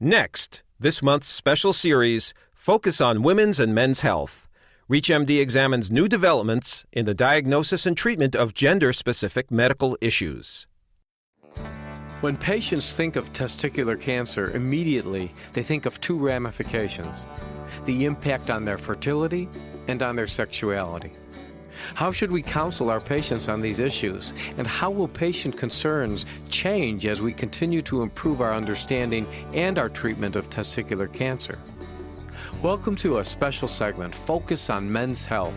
Next, this month's special series, Focus on Women's and Men's Health. ReachMD examines new developments in the diagnosis and treatment of gender-specific medical issues. When patients think of testicular cancer, immediately they think of two ramifications: the impact on their fertility and on their sexuality. How should we counsel our patients on these issues, and how will patient concerns change as we continue to improve our understanding and our treatment of testicular cancer? Welcome to a special segment, Focus on Men's Health.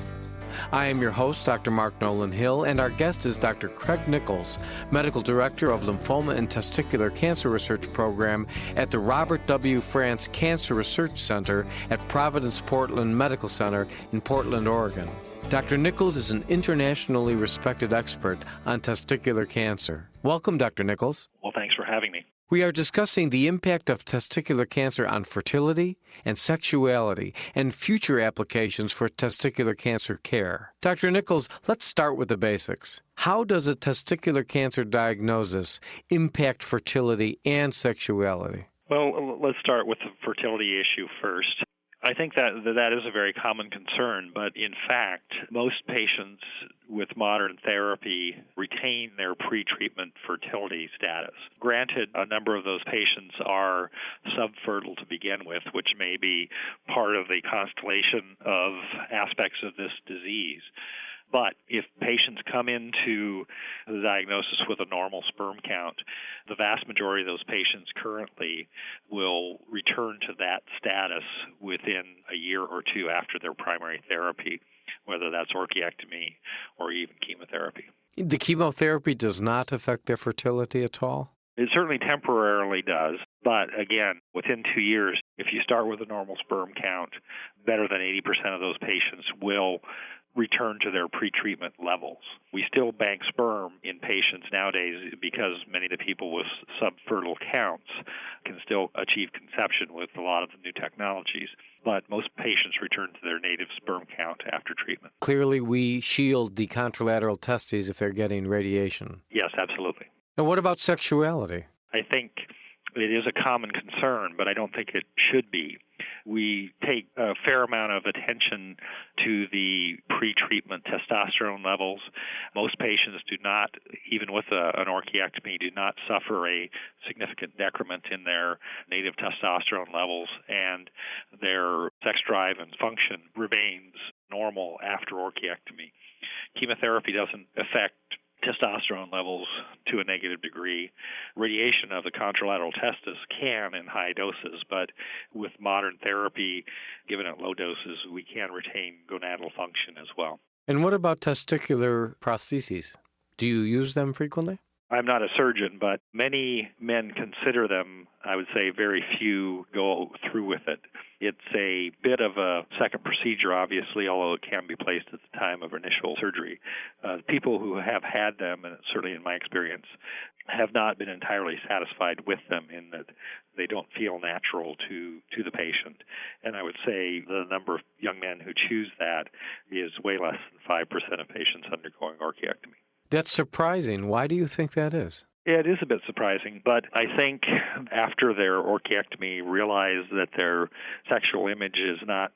I am your host, Dr. Mark Nolan Hill, and our guest is Dr. Craig Nichols, Medical Director of Lymphoma and Testicular Cancer Research Program at the Robert W. France Cancer Research Center at Providence Portland Medical Center in Portland, Oregon. Dr. Nichols is an internationally respected expert on testicular cancer. Welcome, Dr. Nichols. Well, thanks for having me. We are discussing the impact of testicular cancer on fertility and sexuality and future applications for testicular cancer care. Dr. Nichols, let's start with the basics. How does a testicular cancer diagnosis impact fertility and sexuality? Well, let's start with the fertility issue first. I think that is a very common concern, but in fact, most patients with modern therapy retain their pre-treatment fertility status. Granted, a number of those patients are subfertile to begin with, which may be part of the constellation of aspects of this disease. But if patients come into the diagnosis with a normal sperm count, the vast majority of those patients currently will return to that status within a year or two after their primary therapy, whether that's orchiectomy or even chemotherapy. The chemotherapy does not affect their fertility at all? It certainly temporarily does, but again, within 2 years, if you start with a normal sperm count, better than 80% of those patients will return to their pre-treatment levels. We still bank sperm in patients nowadays because many of the people with subfertile counts can still achieve conception with a lot of the new technologies, but most patients return to their native sperm count after treatment. Clearly, we shield the contralateral testes if they're getting radiation. Yes, absolutely. And what about sexuality? I think it is a common concern, but I don't think it should be. We take a fair amount of attention to the pre-treatment testosterone levels. Most patients do not, even with an orchiectomy, do not suffer a significant decrement in their native testosterone levels, and their sex drive and function remains normal after orchiectomy. Chemotherapy doesn't affect testosterone levels to a negative degree. Radiation of the contralateral testis can in high doses, but with modern therapy, given at low doses, we can retain gonadal function as well. And what about testicular prostheses? Do you use them frequently? I'm not a surgeon, but many men consider them. I would say very few go through with it. It's a bit of a second procedure, obviously, although it can be placed at the time of initial surgery. People who have had them, and certainly in my experience, have not been entirely satisfied with them in that they don't feel natural to the patient. And I would say the number of young men who choose that is way less than 5% of patients undergoing orchiectomy. That's surprising. Why do you think that is? Yeah, it is a bit surprising, but I think after their orchiectomy realize that their sexual image is not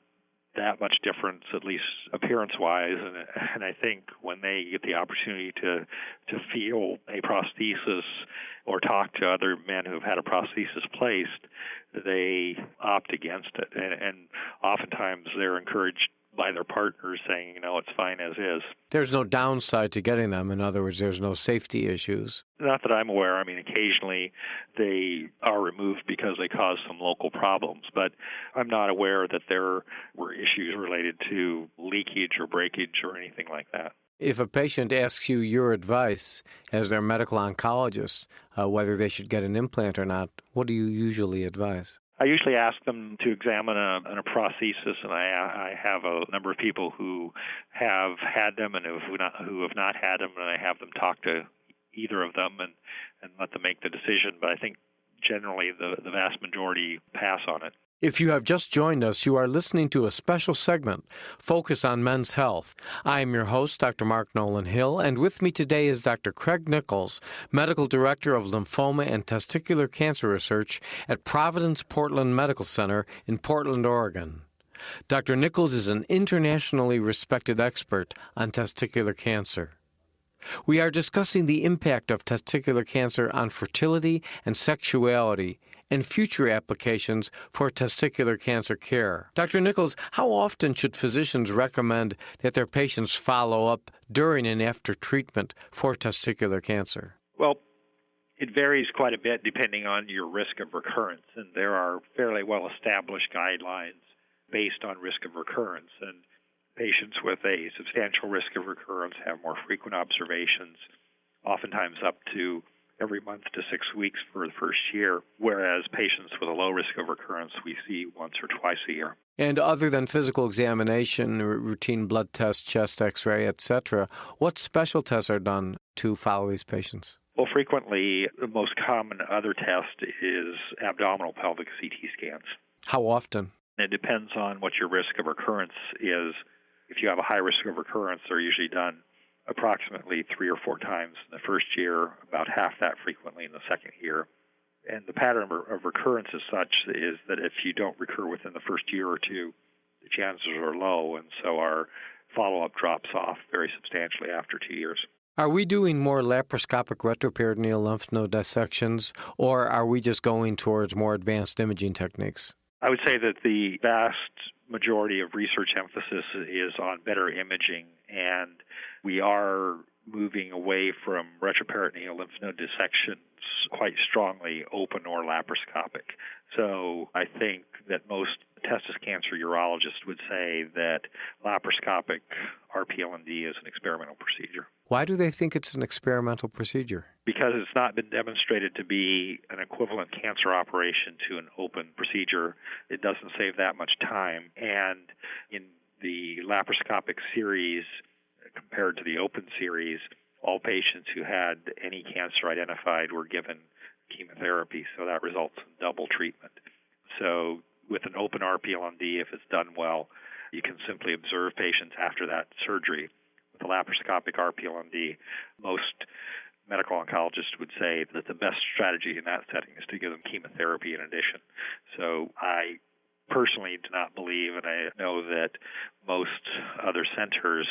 that much different, at least appearance-wise, and I think when they get the opportunity to feel a prosthesis or talk to other men who have had a prosthesis placed, they opt against it, and oftentimes they're encouraged by their partners saying, it's fine as is. There's no downside to getting them. In other words, there's no safety issues. Not that I'm aware. I mean, occasionally they are removed because they cause some local problems, but I'm not aware that there were issues related to leakage or breakage or anything like that. If a patient asks you your advice as their medical oncologist, whether they should get an implant or not, what do you usually advise? I usually ask them to examine a prosthesis, and I have a number of people who have had them and who have not had them, and I have them talk to either of them and let them make the decision. But I think generally the vast majority pass on it. If you have just joined us, you are listening to a special segment, Focus on Men's Health. I am your host, Dr. Mark Nolan Hill, and with me today is Dr. Craig Nichols, Medical Director of Lymphoma and Testicular Cancer Research at Providence Portland Medical Center in Portland, Oregon. Dr. Nichols is an internationally respected expert on testicular cancer. We are discussing the impact of testicular cancer on fertility and sexuality and future applications for testicular cancer care. Dr. Nichols, how often should physicians recommend that their patients follow up during and after treatment for testicular cancer? Well, it varies quite a bit depending on your risk of recurrence, and there are fairly well-established guidelines based on risk of recurrence, and patients with a substantial risk of recurrence have more frequent observations, oftentimes up to every month to 6 weeks for the first year, whereas patients with a low risk of recurrence we see once or twice a year. And other than physical examination, routine blood tests, chest x-ray, etc., what special tests are done to follow these patients? Well, frequently, the most common other test is abdominal pelvic CT scans. How often? It depends on what your risk of recurrence is. If you have a high risk of recurrence, they're usually done approximately 3 or 4 times in the first year, about half that frequently in the second year. And the pattern of recurrence is such is that if you don't recur within the first year or two, the chances are low, and so our follow-up drops off very substantially after 2 years. Are we doing more laparoscopic retroperitoneal lymph node dissections, or are we just going towards more advanced imaging techniques? I would say that the vast majority of research emphasis is on better imaging, and we are moving away from retroperitoneal lymph node dissections quite strongly, open or laparoscopic. So I think that most testis cancer urologists would say that laparoscopic RPLND is an experimental procedure. Why do they think it's an experimental procedure? Because it's not been demonstrated to be an equivalent cancer operation to an open procedure. It doesn't save that much time. And in the laparoscopic series, compared to the open series, all patients who had any cancer identified were given chemotherapy, so that results in double treatment. So with an open RPLND, if it's done well, you can simply observe patients after that surgery. With a laparoscopic RPLND, most medical oncologists would say that the best strategy in that setting is to give them chemotherapy in addition. So I personally do not believe, and I know that most other centers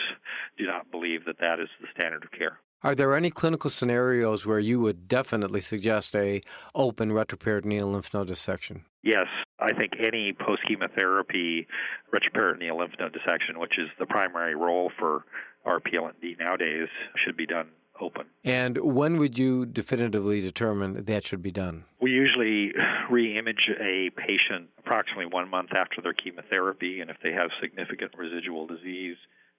do not believe that that is the standard of care. Are there any clinical scenarios where you would definitely suggest a open retroperitoneal lymph node dissection? Yes, I think any post-chemotherapy retroperitoneal lymph node dissection, which is the primary role for RPLND nowadays, should be done open. And when would you definitively determine that should be done? We usually re-image a patient approximately 1 month after their chemotherapy, and if they have significant residual disease,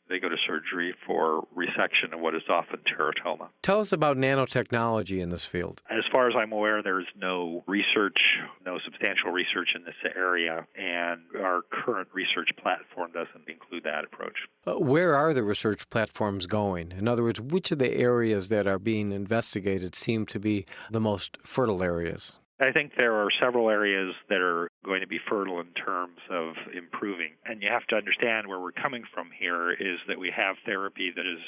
they go to surgery for resection of what is often teratoma. Tell us about nanotechnology in this field. As far as I'm aware, there's no research, no substantial research in this area, and our current research platform doesn't include that approach. Where are the research platforms going? In other words, which of the areas that are being investigated seem to be the most fertile areas? I think there are several areas that are going to be fertile in terms of improving. And you have to understand where we're coming from here is that we have therapy that is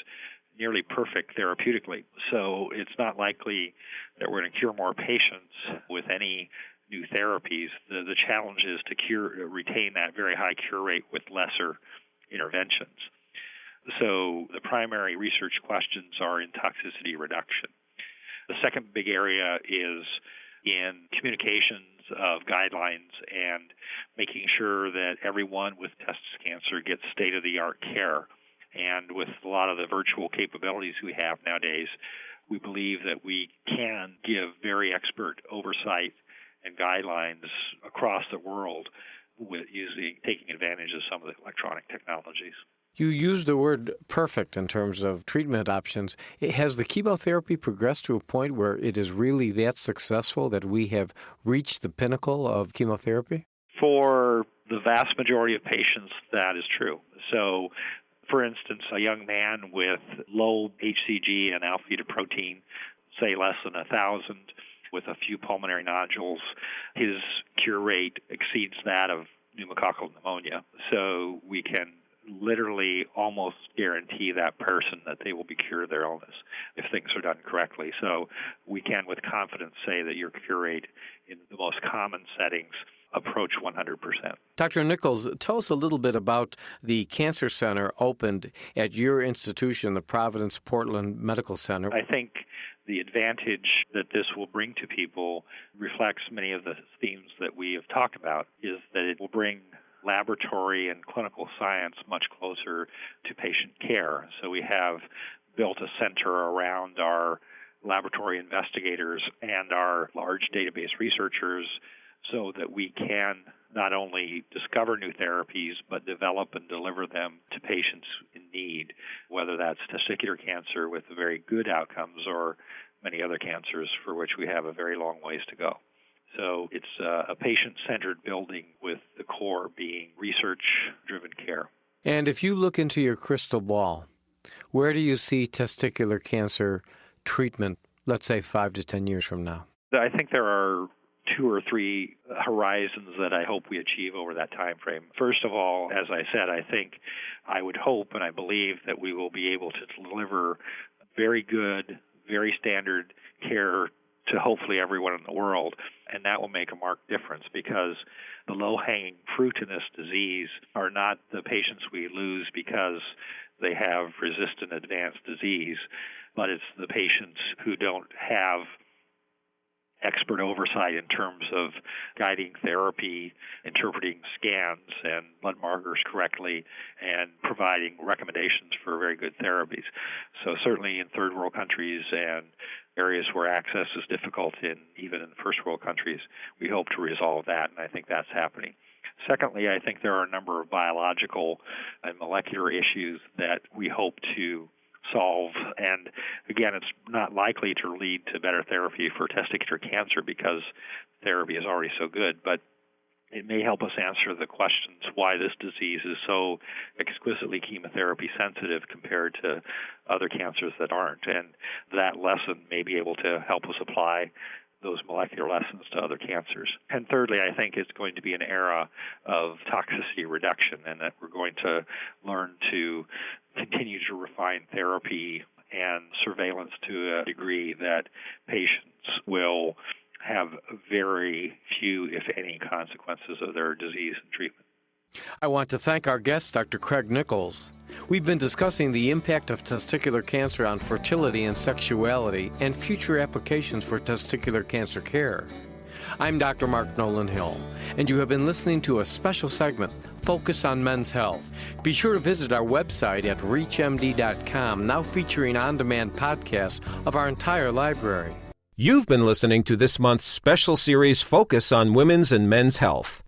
nearly perfect therapeutically. So it's not likely that we're going to cure more patients with any new therapies. The challenge is to retain that very high cure rate with lesser interventions. So the primary research questions are in toxicity reduction. The second big area is in communications of guidelines and making sure that everyone with testis cancer gets state-of-the-art care. And with a lot of the virtual capabilities we have nowadays, we believe that we can give very expert oversight and guidelines across the world with taking advantage of some of the electronic technologies. You used the word perfect in terms of treatment options. Has the chemotherapy progressed to a point where it is really that successful that we have reached the pinnacle of chemotherapy? For the vast majority of patients, that is true. So, for instance, a young man with low HCG and alpha-fetoprotein, say less than 1,000, with a few pulmonary nodules, his cure rate exceeds that of pneumococcal pneumonia. So we can literally almost guarantee that person that they will be cured of their illness if things are done correctly. So we can with confidence say that your cure rate in the most common settings approach 100%. Dr. Nichols, tell us a little bit about the cancer center opened at your institution, the Providence Portland Medical Center. I think the advantage that this will bring to people reflects many of the themes that we have talked about, is that it will bring laboratory and clinical science much closer to patient care. So we have built a center around our laboratory investigators and our large database researchers so that we can not only discover new therapies, but develop and deliver them to patients in need, whether that's testicular cancer with very good outcomes or many other cancers for which we have a very long ways to go. So it's a patient-centered building with the core being research-driven care. And if you look into your crystal ball, where do you see testicular cancer treatment, let's say 5 to 10 years from now? I think there are 2 or 3 horizons that I hope we achieve over that time frame. First of all, as I said, I would hope and I believe that we will be able to deliver very good, very standard care to hopefully everyone in the world, and that will make a marked difference because the low-hanging fruit in this disease are not the patients we lose because they have resistant advanced disease, but it's the patients who don't have expert oversight in terms of guiding therapy, interpreting scans and blood markers correctly, and providing recommendations for very good therapies. So certainly in third world countries and areas where access is difficult even in first world countries, we hope to resolve that, and I think that's happening. Secondly, I think there are a number of biological and molecular issues that we hope to solve. And again, it's not likely to lead to better therapy for testicular cancer because therapy is already so good, but it may help us answer the questions why this disease is so exquisitely chemotherapy sensitive compared to other cancers that aren't. And that lesson may be able to help us apply those molecular lessons to other cancers. And thirdly, I think it's going to be an era of toxicity reduction, and that we're going to learn to continue to refine therapy and surveillance to a degree that patients will have very few, if any, consequences of their disease and treatment. I want to thank our guest, Dr. Craig Nichols. We've been discussing the impact of testicular cancer on fertility and sexuality and future applications for testicular cancer care. I'm Dr. Mark Nolan Hill, and you have been listening to a special segment, Focus on Men's Health. Be sure to visit our website at reachmd.com, now featuring on-demand podcasts of our entire library. You've been listening to this month's special series, Focus on Women's and Men's Health.